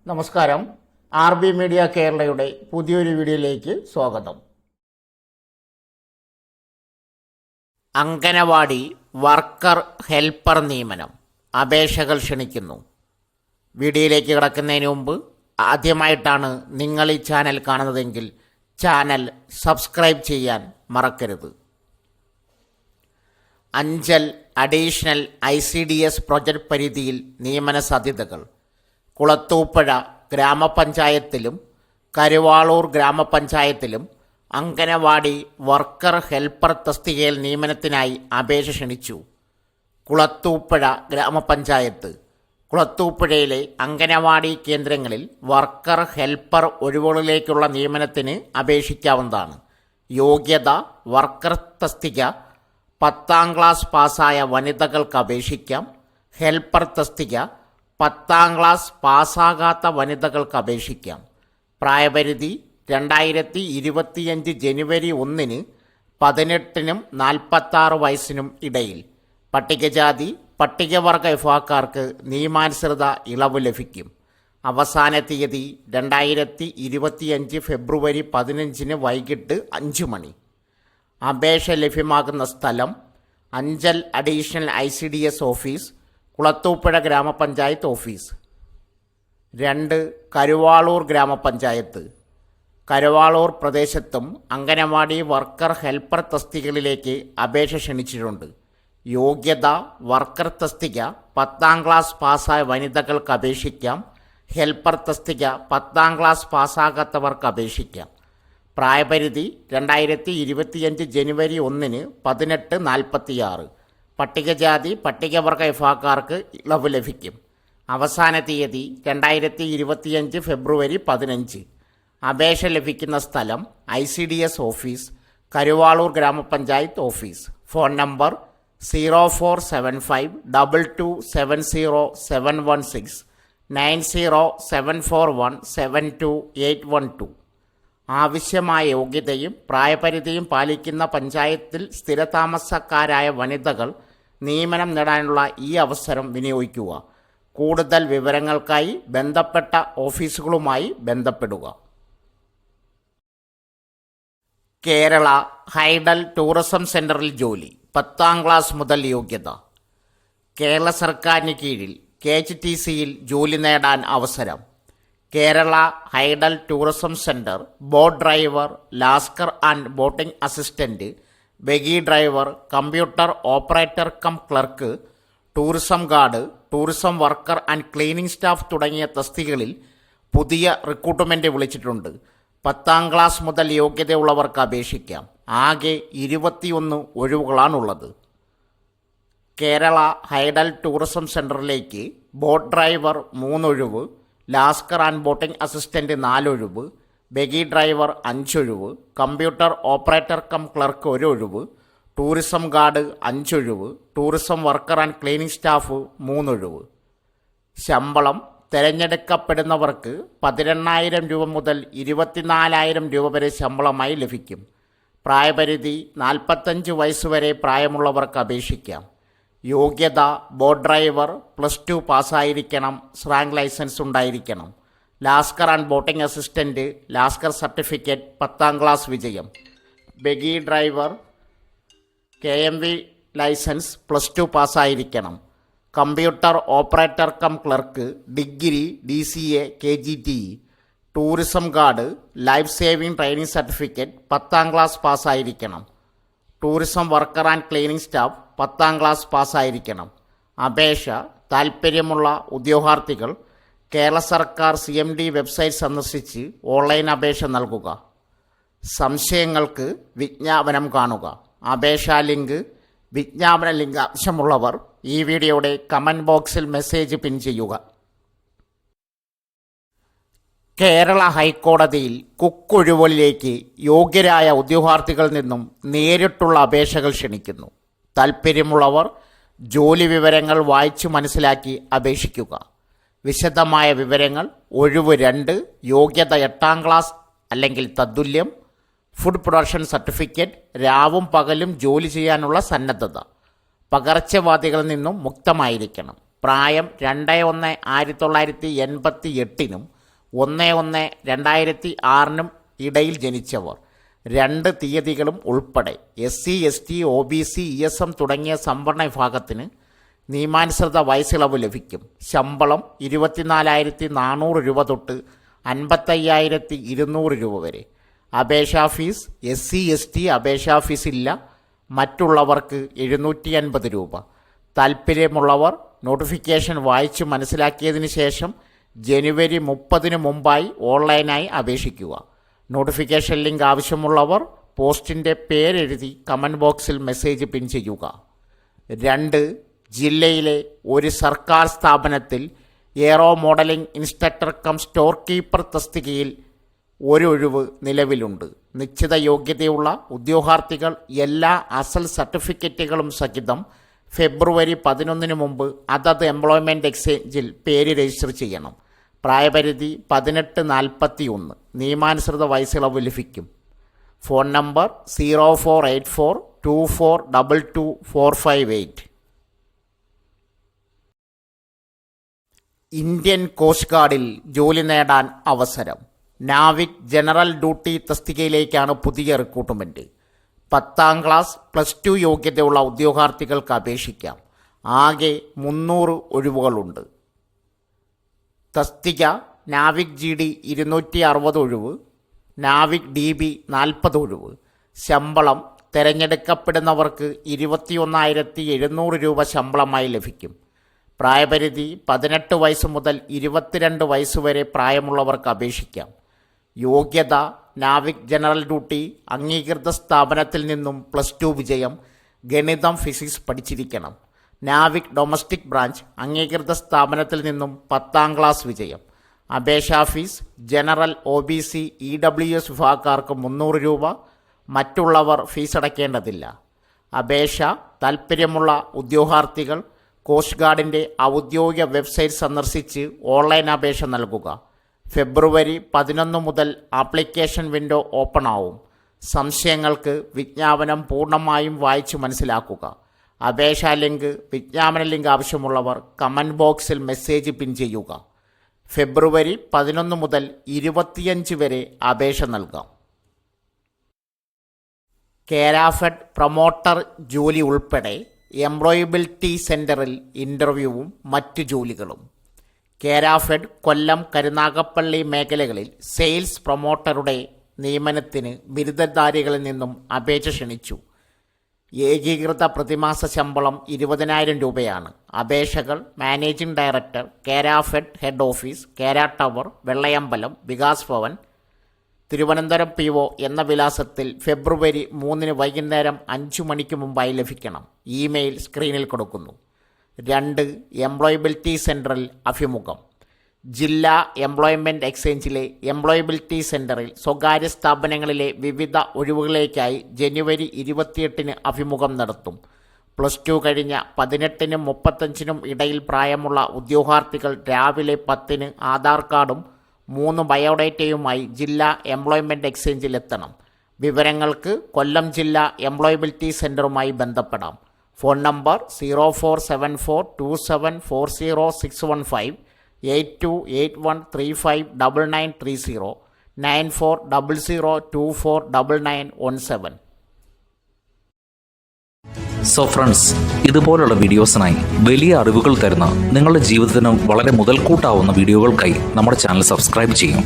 നമസ്കാരം. RB media കേരളയുടെ പുതിയൊരു വീഡിയോയിലേക്ക് സ്വാഗതം. അംഗനവാടി വർക്കർ ഹെൽപ്പർ നിയമനം അപേക്ഷകൾ ക്ഷണിക്കുന്നു. വീഡിയോയിലേക്ക് കിടക്കുന്നതിന് മുമ്പ് ആദ്യമായിട്ടാണ് നിങ്ങൾ ഈ ചാനൽ കാണുന്നതെങ്കിൽ ചാനൽ സബ്സ്ക്രൈബ് ചെയ്യാൻ മറക്കരുത്. അഞ്ചൽ അഡീഷണൽ ICDS പ്രൊജക്ട് പരിധിയിൽ നിയമന സാധ്യതകൾ. കുളത്തൂപ്പുഴ ഗ്രാമപഞ്ചായത്തിലും കരുവാളൂർ ഗ്രാമപഞ്ചായത്തിലും അംഗനവാടി വർക്കർ ഹെൽപ്പർ തസ്തികയിൽ നിയമനത്തിനായി അപേക്ഷ ക്ഷണിച്ചു. കുളത്തൂപ്പുഴ ഗ്രാമപഞ്ചായത്ത്. കുളത്തൂപ്പുഴയിലെ അംഗനവാടി കേന്ദ്രങ്ങളിൽ വർക്കർ ഹെൽപ്പർ ഒഴിവുകളിലേക്കുള്ള നിയമനത്തിന് അപേക്ഷിക്കാവുന്നതാണ്. യോഗ്യത: വർക്കർ തസ്തിക 10ാം ക്ലാസ് പാസ്സായ വനിതകൾക്ക് അപേക്ഷിക്കാം. ഹെൽപ്പർ തസ്തിക 10ാം ക്ലാസ് പാസ്സാകാത്ത വനിതകൾക്ക് അപേക്ഷിക്കാം. പ്രായപരിധി 2025 ജനുവരി 1 18-നും 46 വയസ്സിനും ഇടയിൽ. പട്ടികജാതി പട്ടികവർഗ വിഭാഗക്കാർക്ക് നിയമാനുസൃത ഇളവ് ലഭിക്കും. അവസാന തീയതി 2025 ഫെബ്രുവരി 15 വൈകിട്ട് 5 മണി. അപേക്ഷ ലഭ്യമാകുന്ന സ്ഥലം: Anchal additional ICDS office, Kulathupuzha ഗ്രാമപഞ്ചായത്ത് ഓഫീസ്. 2. കരുവാളൂർ ഗ്രാമപഞ്ചായത്ത്. കരുവാളൂർ പ്രദേശത്തും അംഗനവാടി വർക്കർ ഹെൽപ്പർ തസ്തികകളിലേക്ക് അപേക്ഷ ക്ഷണിച്ചിട്ടുണ്ട്. യോഗ്യത: വർക്കർ തസ്തിക 10ാം ക്ലാസ് പാസ്സായ വനിതകൾക്ക് അപേക്ഷിക്കാം. ഹെൽപ്പർ തസ്തിക 10ാം ക്ലാസ് പാസ്സാകാത്തവർക്ക് അപേക്ഷിക്കാം. പ്രായപരിധി 2025 ജനുവരി 1 18-46. പട്ടികജാതി പട്ടികവർഗ വിഭാഗക്കാർക്ക് ഇളവ് ലഭിക്കും. അവസാന തീയതി 2025 ഫെബ്രുവരി 15. അപേക്ഷ ലഭിക്കുന്ന സ്ഥലം: ICDS ഓഫീസ്, കരുവാളൂർ ഗ്രാമപഞ്ചായത്ത് ഓഫീസ്. Phone number 047522707116 9074172812. ആവശ്യമായ യോഗ്യതയും പ്രായപരിധിയും പാലിക്കുന്ന പഞ്ചായത്തിൽ സ്ഥിരതാമസക്കാരായ വനിതകൾ നിയമനം നേടാനുള്ള ഈ അവസരം വിനിയോഗിക്കുക. കൂടുതൽ വിവരങ്ങൾക്കായി ബന്ധപ്പെട്ട ഓഫീസുകളുമായി ബന്ധപ്പെടുക. കേരള ഹൈഡൽ ടൂറിസം സെൻ്ററിൽ ജോലി. 10ാം ക്ലാസ് മുതൽ യോഗ്യത. കേരള സർക്കാരിന് കീഴിൽ KHTCയിൽ ജോലി നേടാൻ അവസരം. Kerala hydel tourism centre boat driver, lascar and boating assistant, buggy driver, computer operator cum clerk, tourism guard, tourism worker and cleaning staff തുടങ്ങിയ തസ്തികകളിൽ പുതിയ റിക്രൂട്ട്മെൻറ്റ് വിളിച്ചിട്ടുണ്ട്. 10ാം ക്ലാസ് മുതൽ യോഗ്യതയുള്ളവർക്ക് അപേക്ഷിക്കാം. ആകെ 21 ഒഴിവുകളാണുള്ളത്. കേരള ഹൈഡൽ ടൂറിസം സെൻ്ററിലേക്ക് ബോട്ട് ഡ്രൈവർ 3 ഒഴിവ്, ലാസ്കർ ആൻഡ് ബോട്ടിംഗ് അസിസ്റ്റൻ്റ് 4 ഒഴിവ്, ബഗി ഡ്രൈവർ 5 ഒഴിവ്, കമ്പ്യൂട്ടർ ഓപ്പറേറ്റർ കം ക്ലർക്ക് 1 ഒഴിവ്, ടൂറിസം ഗാർഡ് 5 ഒഴിവ്, tourism worker and cleaning staff 3 ഒഴിവ്. ശമ്പളം: തിരഞ്ഞെടുക്കപ്പെടുന്നവർക്ക് 18,000 രൂപ മുതൽ 24,000 രൂപ വരെ ശമ്പളമായി ലഭിക്കും. പ്രായപരിധി 45 വയസ്സുവരെ പ്രായമുള്ളവർക്ക് അപേക്ഷിക്കാം. യോഗ്യത: ബോട്ട് ഡ്രൈവർ +2 പാസ്സായിരിക്കണം. റാങ്ക് ലൈസൻസ് ഉണ്ടായിരിക്കണം. Lascar and boating assistant lascar certificate 10ാം ക്ലാസ് വിജയം. ബഗി ഡ്രൈവർ KMV ലൈസൻസ് +2 പാസ്സായിരിക്കണം. Computer operator cum clerk degree DCA KGTE. Tourism guard life saving training certificate 10ാം ക്ലാസ് പാസ്സായിരിക്കണം. Tourism worker and cleaning staff 10ാം class പാസ്സായിരിക്കണം. അപേക്ഷ: താൽപ്പര്യമുള്ള ഉദ്യോഗാർത്ഥികൾ കേരള സർക്കാർ CMD വെബ്സൈറ്റ് സന്ദർശിച്ച് ഓൺലൈൻ അപേക്ഷ നൽകുക. സംശയങ്ങൾക്ക് വിജ്ഞാപനം കാണുക. അപേക്ഷാ ലിങ്ക്, വിജ്ഞാപന ലിങ്ക് ആവശ്യമുള്ളവർ ഈ വീഡിയോയുടെ കമൻറ്റ് ബോക്സിൽ മെസ്സേജ് പിൻ ചെയ്യുക. കേരള ഹൈക്കോടതിയിൽ കുക്കൊഴിവുകളിലേക്ക് യോഗ്യരായ ഉദ്യോഗാർത്ഥികളിൽ നിന്നും നേരിട്ടുള്ള അപേക്ഷകൾ ക്ഷണിക്കുന്നു. താൽപ്പര്യമുള്ളവർ ജോലി വിവരങ്ങൾ വായിച്ചു മനസ്സിലാക്കി അപേക്ഷിക്കുക. വിശദമായ വിവരങ്ങൾ: ഒഴിവ് 2, യോഗ്യത 8ാം ക്ലാസ് അല്ലെങ്കിൽ തത്തുല്യം, ഫുഡ് പ്രൊഡക്ഷൻ സർട്ടിഫിക്കറ്റ്, രാവും പകലും ജോലി ചെയ്യാനുള്ള സന്നദ്ധത, പകർച്ചവ്യാധികളിൽ നിന്നും മുക്തമായിരിക്കണം. പ്രായം 2/1/1988 1/1/2006 ഇടയിൽ ജനിച്ചവർ. 2 തീയതികളും ഉൾപ്പെടെ SC, ST, OBC, ESM തുടങ്ങിയ സംവരണ വിഭാഗത്തിന് നിയമാനുസൃത വയസ്സിളവ് ലഭിക്കും. ശമ്പളം 24,400 രൂപ തൊട്ട് 55,200 രൂപ വരെ. അപേക്ഷാ ഫീസ് SC, ST അപേക്ഷാ ഫീസ് ഇല്ല, മറ്റുള്ളവർക്ക് 750 രൂപ. താൽപ്പര്യമുള്ളവർ നോട്ടിഫിക്കേഷൻ വായിച്ച് മനസ്സിലാക്കിയതിന് ശേഷം ജനുവരി 30 മുമ്പായി ഓൺലൈനായി അപേക്ഷിക്കുക. നോട്ടിഫിക്കേഷൻ ലിങ്ക് ആവശ്യമുള്ളവർ പോസ്റ്റിൻ്റെ പേരെഴുതി കമൻറ്റ് ബോക്സിൽ മെസ്സേജ് പിൻ ചെയ്യുക. 2. ജില്ലയിലെ ഒരു സർക്കാർ സ്ഥാപനത്തിൽ aero modelling instructor come store keeper തസ്തികയിൽ ഒരു ഒഴിവ് നിലവിലുണ്ട്. നിശ്ചിത യോഗ്യതയുള്ള ഉദ്യോഗാർത്ഥികൾ എല്ലാ അസൽ സർട്ടിഫിക്കറ്റുകളും സഹിതം ഫെബ്രുവരി 11 മുമ്പ് അതത് എംപ്ലോയ്മെൻറ്റ് എക്സ്ചേഞ്ചിൽ പേര് രജിസ്റ്റർ ചെയ്യണം. പ്രായപരിധി 18-41. നിയമാനുസൃത വയസ്സിളവ് ലഭിക്കും. Phone number 048424224458. ഇന്ത്യൻ കോസ്റ്റ് ഗാർഡിൽ ജോലി നേടാൻ അവസരം. നാവിക് ജനറൽ ഡ്യൂട്ടി തസ്തികയിലേക്കാണ് പുതിയ റിക്രൂട്ട്മെൻറ്റ്. 10ാം ക്ലാസ് +2 യോഗ്യതയുള്ള ഉദ്യോഗാർത്ഥികൾക്ക് അപേക്ഷിക്കാം. ആകെ 300 ഒഴിവുകളുണ്ട്. തസ്തിക നാവിക് GD 260 ഒഴിവ്, നാവിക് DB 40 ഒഴിവ്. ശമ്പളം തിരഞ്ഞെടുക്കപ്പെടുന്നവർക്ക് 21,700 രൂപ ശമ്പളമായി ലഭിക്കും. പ്രായപരിധി 18 വയസ്സ് മുതൽ 22 വയസ്സ് വരെ പ്രായമുള്ളവർക്ക് അപേക്ഷിക്കാം. യോഗ്യത നാവിക് ജനറൽ ഡ്യൂട്ടി അംഗീകൃത സ്ഥാപനത്തിൽ നിന്നും +2 വിജയം, ഗണിതം ഫിസിക്സ് പഠിച്ചിരിക്കണം. നാവിക് ഡൊമസ്റ്റിക് ബ്രാഞ്ച് അംഗീകൃത സ്ഥാപനത്തിൽ നിന്നും 10ാം ക്ലാസ് വിജയം. അപേക്ഷാ ഫീസ് ജനറൽ, OBC, EWS വിഭാഗക്കാർക്ക് 300 രൂപ, മറ്റുള്ളവർ ഫീസ് അടയ്ക്കേണ്ടതില്ല. അപേക്ഷ താൽപ്പര്യമുള്ള ഉദ്യോഗാർത്ഥികൾ കോസ്റ്റ് ഗാർഡിൻ്റെ ഔദ്യോഗിക വെബ്സൈറ്റ് സന്ദർശിച്ച് ഓൺലൈൻ അപേക്ഷ നൽകുക. ഫെബ്രുവരി 11 മുതൽ ആപ്ലിക്കേഷൻ വിൻഡോ ഓപ്പൺ ആവും. സംശയങ്ങൾക്ക് വിജ്ഞാപനം പൂർണ്ണമായും വായിച്ച് മനസ്സിലാക്കുക. അപേക്ഷാ ലിങ്ക്, വിജ്ഞാപന ലിങ്ക് ആവശ്യമുള്ളവർ കമൻറ്റ് ബോക്സിൽ മെസ്സേജ് പിൻ ചെയ്യുക. ഫെബ്രുവരി 11 മുതൽ 25 വരെ അപേക്ഷ നൽകാം. കേരാഫെഡ് പ്രൊമോട്ടർ ജോലി ഉൾപ്പെടെ എംപ്ലോയബിലിറ്റി സെൻറ്ററിൽ ഇൻ്റർവ്യൂവും മറ്റ് ജോലികളും. കേരാഫെഡ് കൊല്ലം, കരുനാഗപ്പള്ളി മേഖലകളിൽ സെയിൽസ് പ്രൊമോട്ടറുടെ നിയമനത്തിന് ബിരുദധാരികളിൽ നിന്നും അപേക്ഷ ക്ഷണിച്ചു. ഏകീകൃത പ്രതിമാസ ശമ്പളം 20,000 രൂപയാണ്. അപേക്ഷകൾ managing director, Kerafed head office, Kera tower, Vellayambalam, Vikas Bhavan, Thiruvananthapuram PO എന്ന വിലാസത്തിൽ ഫെബ്രുവരി 3 വൈകുന്നേരം 5 മണിക്ക് മുമ്പായി ലഭിക്കണം. ഇമെയിൽ സ്ക്രീനിൽ കൊടുക്കുന്നു. 2. എംപ്ലോയബിലിറ്റി സെൻറ്ററിൽ അഭിമുഖം. ജില്ലാ എംപ്ലോയ്മെൻറ്റ് എക്സ്ചേഞ്ചിലെ എംപ്ലോയബിലിറ്റി സെൻറ്ററിൽ സ്വകാര്യ സ്ഥാപനങ്ങളിലെ വിവിധ ഒഴിവുകളിലേക്കായി ജനുവരി 28 അഭിമുഖം നടത്തും. +2 കഴിഞ്ഞ 18-നും 35-നും ഇടയിൽ പ്രായമുള്ള ഉദ്യോഗാർത്ഥികൾ രാവിലെ 10-ന് ആധാർ കാർഡും 3 ബയോഡേറ്റയുമായി ജില്ലാ എംപ്ലോയ്മെൻറ്റ് എക്സ്ചേഞ്ചിൽ എത്തണം. വിവരങ്ങൾക്ക് കൊല്ലം ജില്ലാ എംപ്ലോയബിലിറ്റി സെൻറ്ററുമായി ബന്ധപ്പെടാം. Phone number 04742740 8281359930 9400249917. സോ ഫ്രണ്ട്സ്, ഇതുപോലുള്ള വീഡിയോസിനായി വലിയ അറിവുകൾ തരുന്ന നിങ്ങളുടെ ജീവിതത്തിന് വളരെ മുതൽക്കൂട്ടാവുന്ന വീഡിയോകൾക്കായി നമ്മുടെ ചാനൽ സബ്സ്ക്രൈബ് ചെയ്യും.